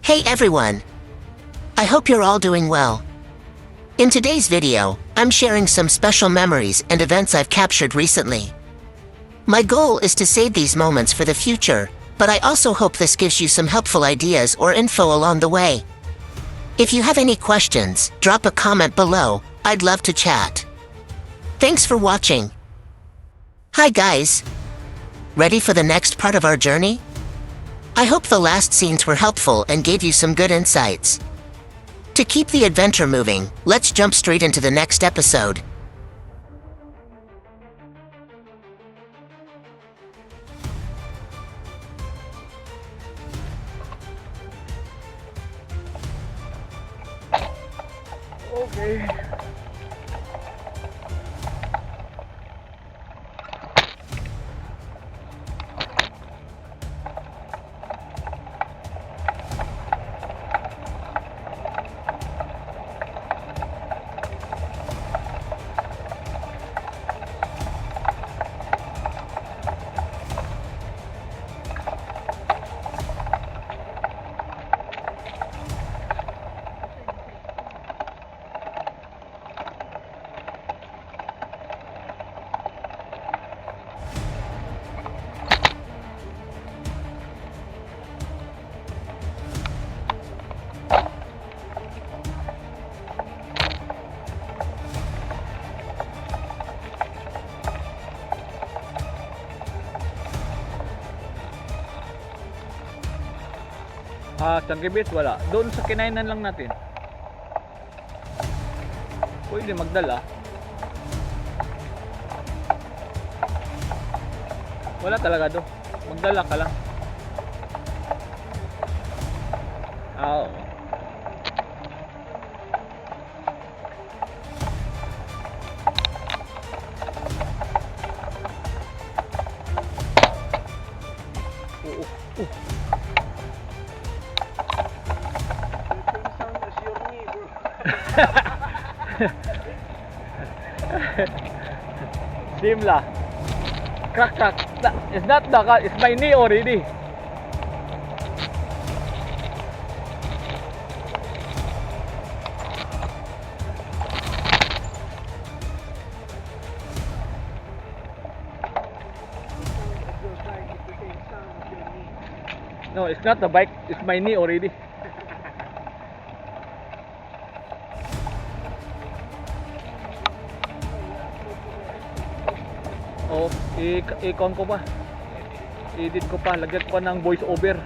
Hey everyone! I hope you're all doing well. In today's video, I'm sharing some special memories and events I've captured recently. My goal is to save these moments for the future, but I also hope this gives you some helpful ideas or info along the way. If you have any questions, drop a comment below. I'd love to chat. Thanks for watching. Hi guys! Ready for the next part of our journey? I hope the last scenes were helpful and gave you some good insights. To keep the adventure moving, let's jump straight into the next episode. Okay. Tangkibit wala. Doon sa kinainan lang natin. Pwede magdala. Wala talaga do. Magdala ka lang. Oo. Simla. Crack crack. It's not the car, it's my knee already. No, it's not the bike, it's my knee already. Oh, i-con ko pa. I-edit ko pa, lagyan ko pa ng voice over.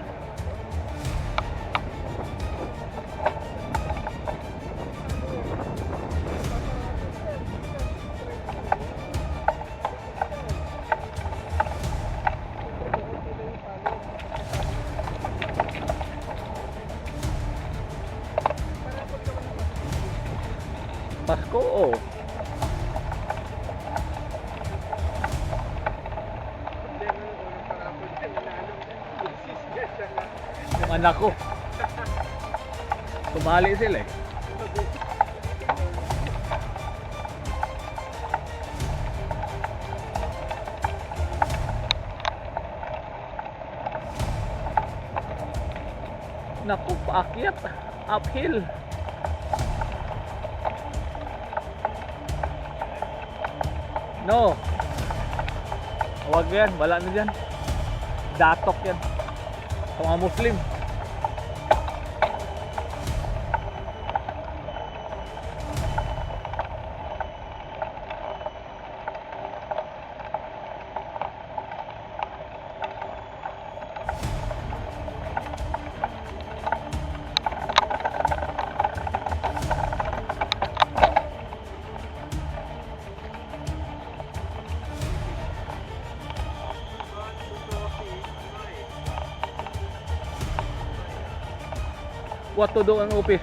Pasko, oh. Yung anak ko tumali sila eh. Naku, paakyat uphill. No, huwag yan, wala na dyan. Datok yan sa mga Muslim. What to do ang office?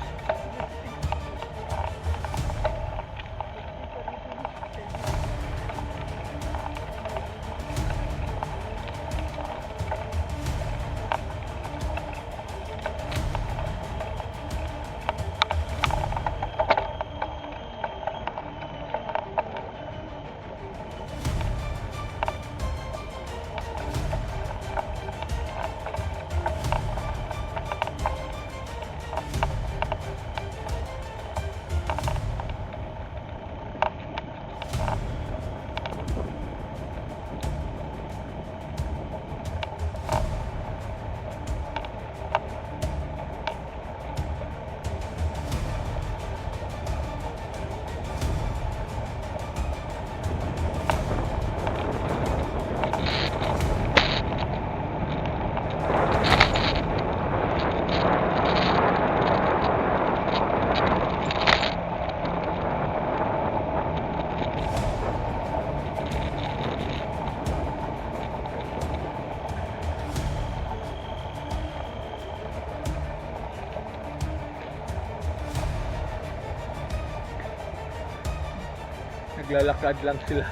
naglalakad lang sila.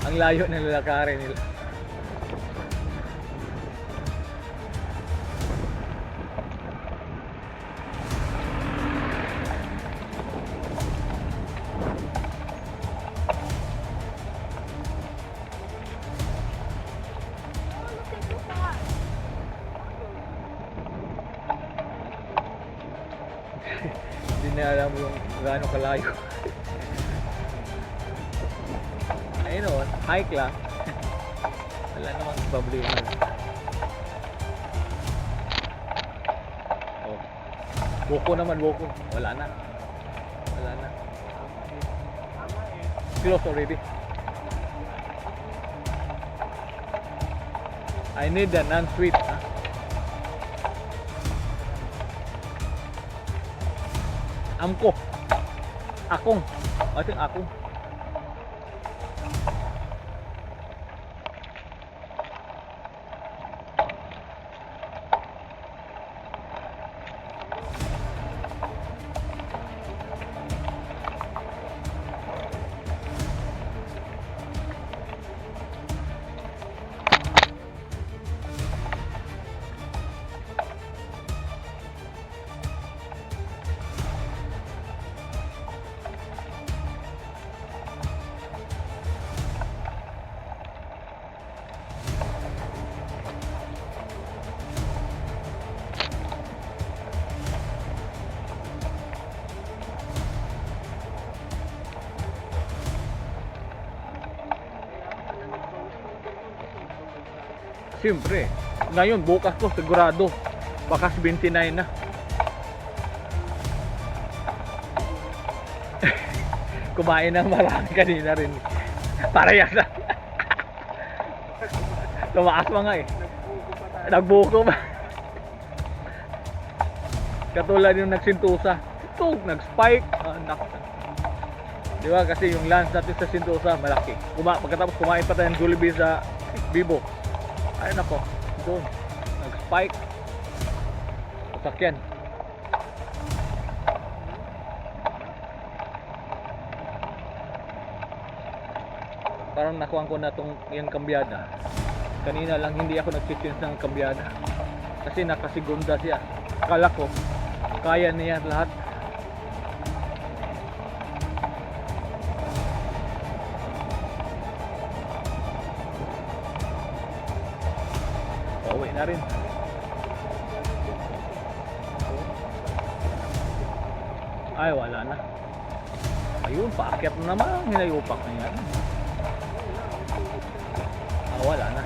Ang layo ng lalakarin nila. Hindi na alam yung gaano kalayo. Ayun o, hike lang. Wala namang problema. Oh. Buko naman, buko. Wala na. Wala na. Close already. I need a non-sweet. Huh? Amko. Akong. I think akong. Siyempre, ngayon bukas ko sigurado baka 29 na. Kumain ng marami kanina rin. Parehas na. Tumaas pa nga eh. Nagbuko pa. Katulad yung nagsintusa. Ito, nag-spike. Di ba? Kasi yung lance natin sa Sintusa malaki. Pagkatapos kumain pa tayo ng Jollibee sa Bibo. Ay nako, doon nag-spike sasakyan. Parang nakuha ko na tong yung kambyada. Kanina lang hindi ako nag-change ng kambyada kasi nakasigunda siya. Akala ko kaya niya lahat. Pauwi na rin. Ay wala na. Ayun, paakyat na naman. Hinayupak na yan. Wala na.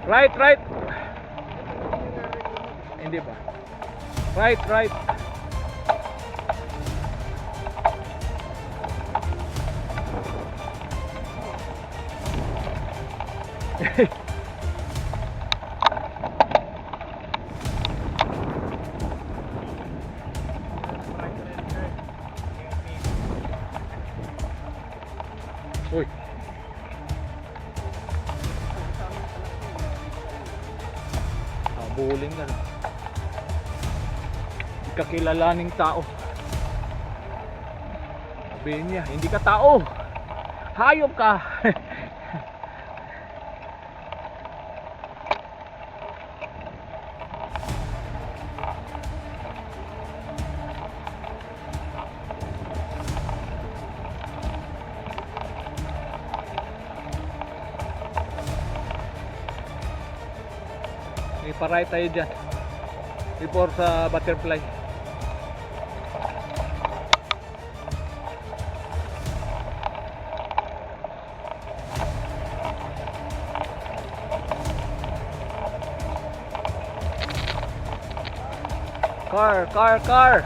Right. Hindi ba? Right. Uy. Buling ka na. Hindi ka kilalaning tao. Sabihin niya, hindi ka tao. Hayop ka. May paray tayo dyan before sa butterfly. Car.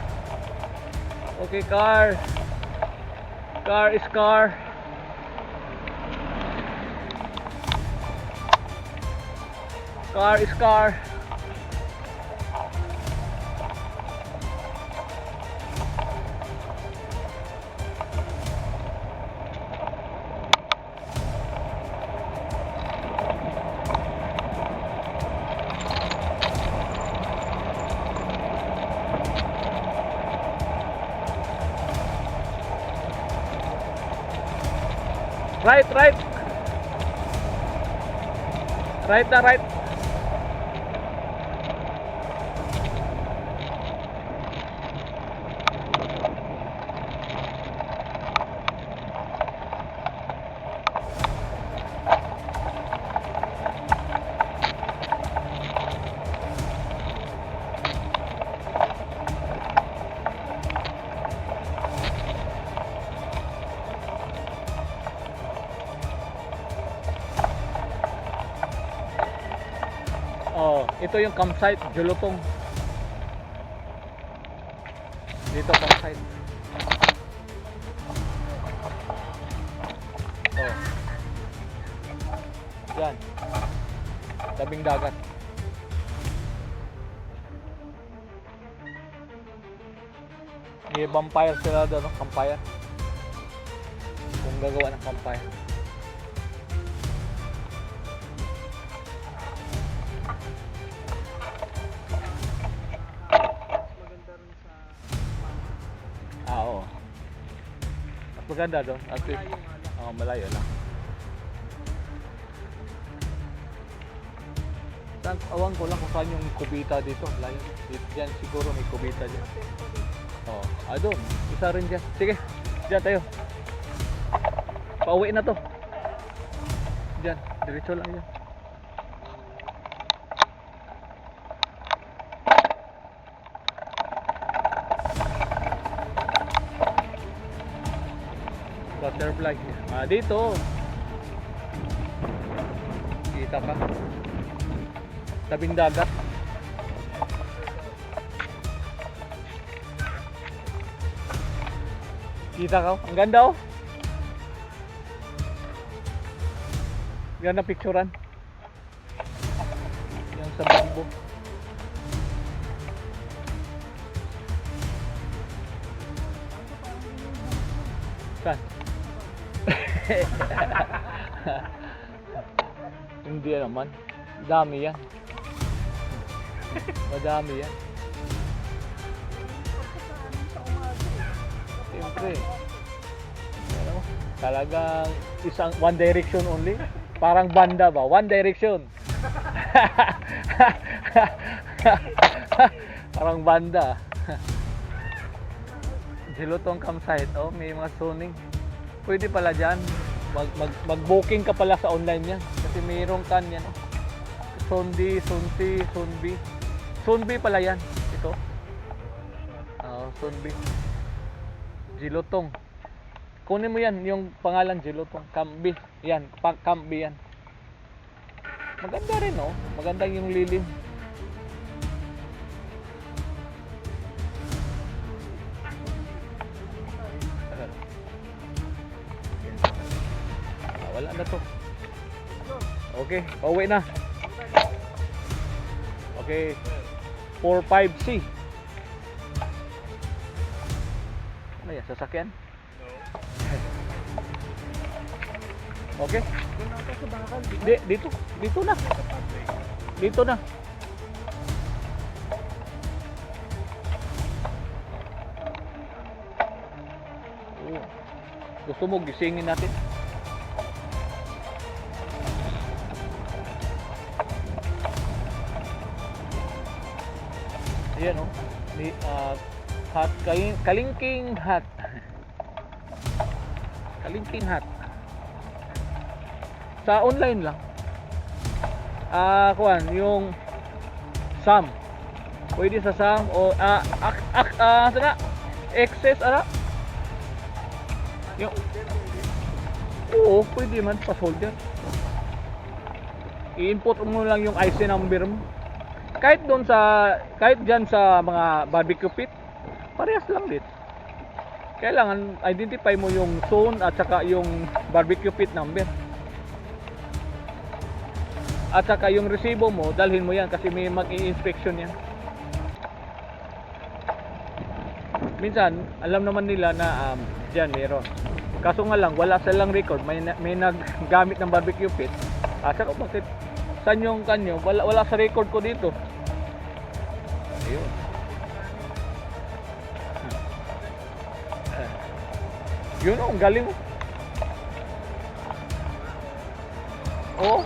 Okay, car is car. Car is car. Right, right. Right na right. Oh, ito yung campsite, Julutong. Dito campsite. Oh. Yan. Tabing dagat. May vampire sila doon, no? Campfire. Kung gagawa ng campfire. Oo. Mas maganda doon. At least, malayo lang. Awan ko lang kung saan yung kubita dito. Layo. Diyan siguro may kubita dyan. Doon. Isa rin dyan. Sige, dyan tayo. Pauwi na to. Dyan, diretso lang dyan. Butterfly. Dito. Kita ka. Tabing dagat. Kita ka. Ang ganda, oh. Ganda picturean. Yang sa bambo. Saan? Hindi naman. Dami yan. Madami yan. Siyempre. Pero, talagang isang one direction only. Parang banda ba? One direction. Parang banda. Julutong campsite. Oh, may mga zoning. Pwede pala dyan. Mag-booking ka pala sa online yan. Kasi mayroong kan yan. Oh. Sonbi, Sunsi, Sunbi. Sunbi pala yan. Ito. Sunbi. Julutong. Kunin mo yan, yung pangalan Julutong. Kambi. Yan, Kambi yan. Maganda rin, oh. Maganda yung lilim. Wala na to. Okay, pauwi na. Okay. 45C. Ano yan? Sasakyan? Okay. Dito. Dito na. Dito na. Gusto mo gisingin natin? Ayan, oh. Hot, kalingking hot. Kalingking hot. Sa online lang. Kuan, yung Sam. Pwede sa Sam o sana excess yung pwede man pa soldier. I-input mo lang yung IC number mo. Kahit dyan sa mga barbecue pit, parehas lang din. Kailangan identify mo yung zone at saka yung barbecue pit number. At saka yung resibo mo, dalhin mo yan kasi may mag-i-inspection yan. Minsan, alam naman nila na dyan meron. Kaso nga lang, wala silang record. May naggamit ng barbecue pit. Saka bakit? Saan yung kanyo? Wala sa record ko dito. Ayun. Yun, ang galing mo. Oh.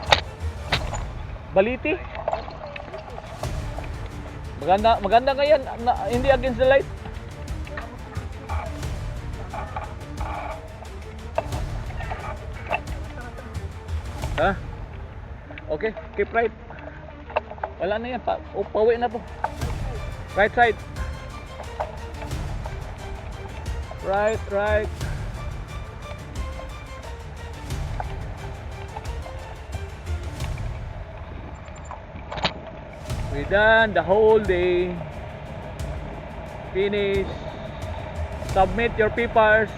Baliti. Maganda nga yan. Hindi against the light. Ha? Okay, keep right. Wala na yan. Pauwi na to. Right side. Right. We done the whole day. Finish. Submit your papers.